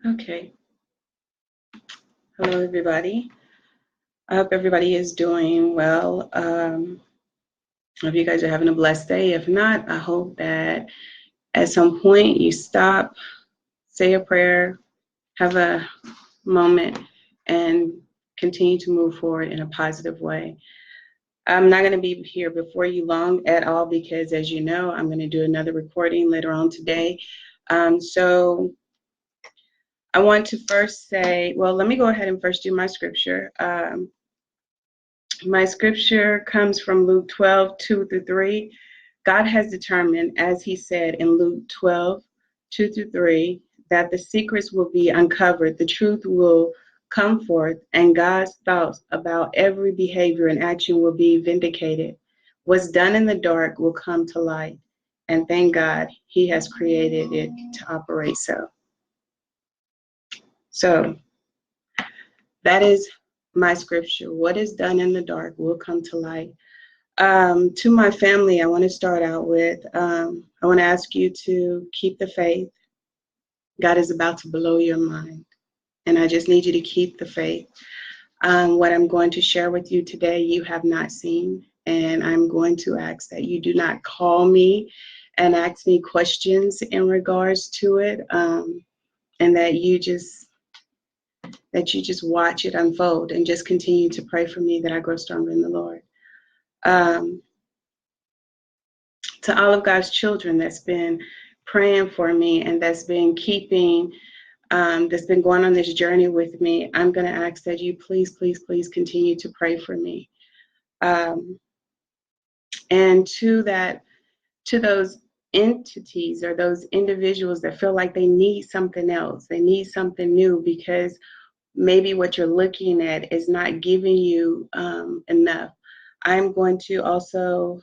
Okay. Hello, everybody. I hope everybody is doing well. I hope you guys are having a blessed day. If not, I hope that at some point you stop, say a prayer, have a moment, and continue to move forward in a positive way. I'm not going to be here before you long at all because, as you know, I'm going to do another recording later on today. So I want to first say, well, let me go ahead and first do my scripture. My scripture comes from Luke 12:2-3. God has determined, as he said in Luke 12:2-3, that the secrets will be uncovered, the truth will come forth, and God's thoughts about every behavior and action will be vindicated. What's done in the dark will come to light, and thank God he has created it to operate so. So that is my scripture. What is done in the dark will come to light. To my family, I want to start out with, I want to ask you to keep the faith. God is about to blow your mind, and I just need you to keep the faith. What I'm going to share with you today, you have not seen, and I'm going to ask that you do not call me and ask me questions in regards to it, and that you just watch it unfold and just continue to pray for me that I grow stronger in the Lord. To all of God's children that's been praying for me and that's been that's been going on this journey with me, I'm going to ask that you please, please, please continue to pray for me. And to those entities or those individuals that feel like they need something else, they need something new because maybe what you're looking at is not giving you enough. I'm going to also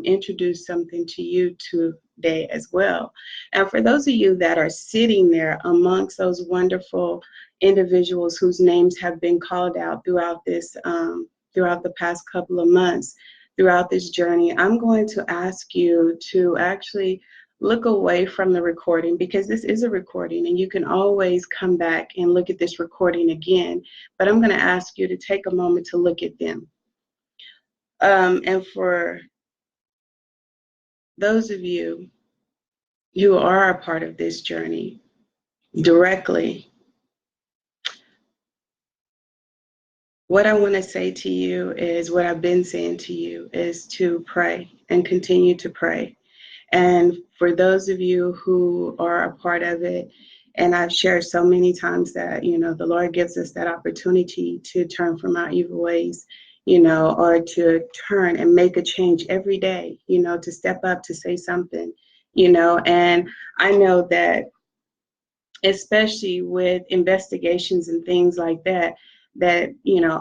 introduce something to you today as well. And for those of you that are sitting there amongst those wonderful individuals whose names have been called out throughout throughout the past couple of months, throughout this journey, I'm going to ask you to actually look away from the recording because this is a recording and you can always come back and look at this recording again. But I'm going to ask you to take a moment to look at them. And for those of you who are a part of this journey directly, what I want to say to you is what I've been saying to you is to pray and continue to pray. And for those of you who are a part of it, and I've shared so many times that, the Lord gives us that opportunity to turn from our evil ways, or to turn and make a change every day, to step up, to say something, and I know that especially with investigations and things like that,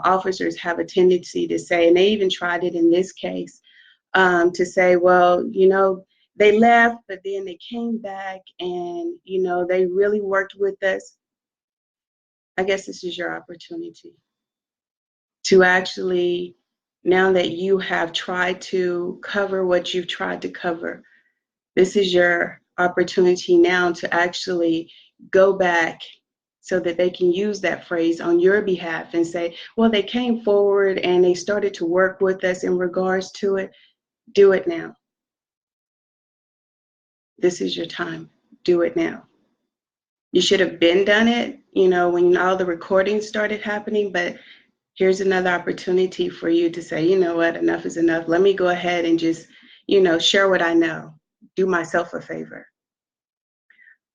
officers have a tendency to say, and they even tried it in this case, to say, well, they left, but then they came back and, they really worked with us. I guess this is your opportunity to actually, now that you have tried to cover what you've tried to cover, this is your opportunity now to actually go back so that they can use that phrase on your behalf and say, well, they came forward and they started to work with us in regards to it. Do it now. This is your time. Do it now. You should have been done it, when all the recordings started happening, but here's another opportunity for you to say, you know what, enough is enough. Let me go ahead and just, share what I know, do myself a favor.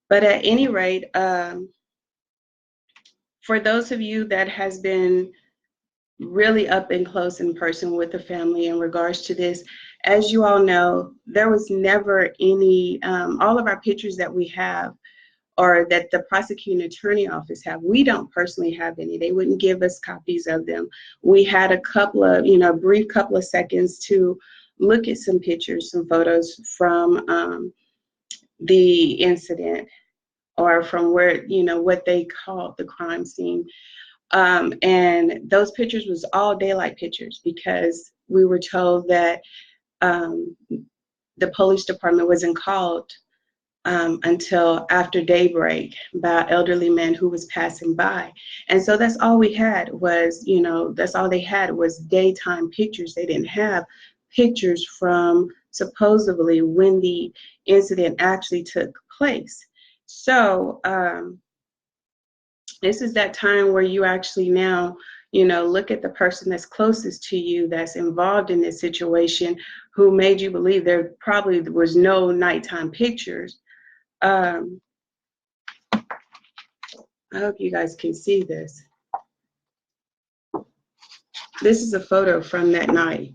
But at any rate, for those of you that has been really up and close in person with the family in regards to this, as you all know, there was never any, all of our pictures that we have or that the prosecuting attorney office have, we don't personally have any. They wouldn't give us copies of them. We had a couple of, brief couple of seconds to look at some pictures, some photos from the incident or from where, what they called the crime scene. And those pictures was all daylight pictures because we were told that the police department wasn't called until after daybreak by an elderly man who was passing by. And so that's all we had was, that's all they had was daytime pictures. They didn't have pictures from supposedly when the incident actually took place. So this is that time where you actually now, look at the person that's closest to you that's involved in this situation who made you believe there probably was no nighttime pictures. I hope you guys can see this. This is a photo from that night.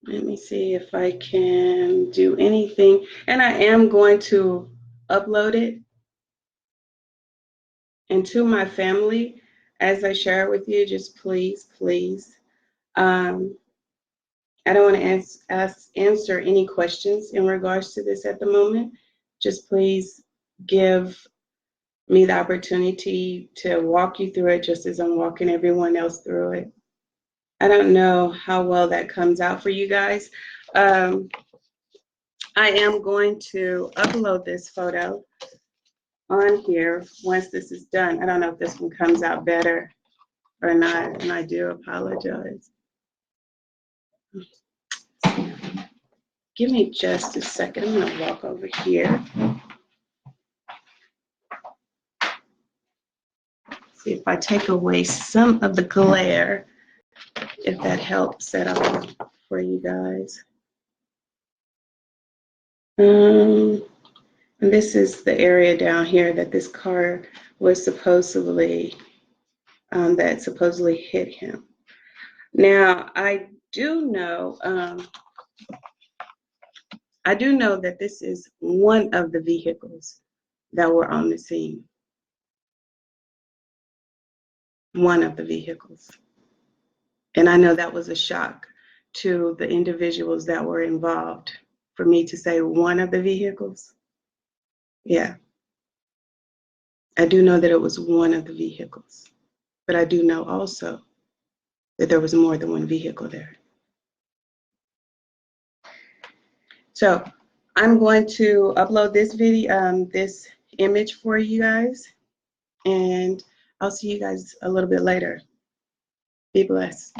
Let me see if I can do anything. And I am going to upload it into my family as I share it with you. Just please, please. I don't want to answer any questions in regards to this at the moment. Just please give me the opportunity to walk you through it just as I'm walking everyone else through it. I don't know how well that comes out for you guys. I am going to upload this photo on here once this is done. I don't know if this one comes out better or not, and I do apologize. Give me just a second. I'm going to walk over here. See if I take away some of the glare, if that helps at all for you guys. And this is the area down here that this car was supposedly, that supposedly hit him. Now, I do know that this is one of the vehicles that were on the scene. One of the vehicles. And I know that was a shock to the individuals that were involved for me to say one of the vehicles. Yeah. I do know that it was one of the vehicles, but I do know also that there was more than one vehicle there. So I'm going to upload this video, this image for you guys, and I'll see you guys a little bit later. Be blessed.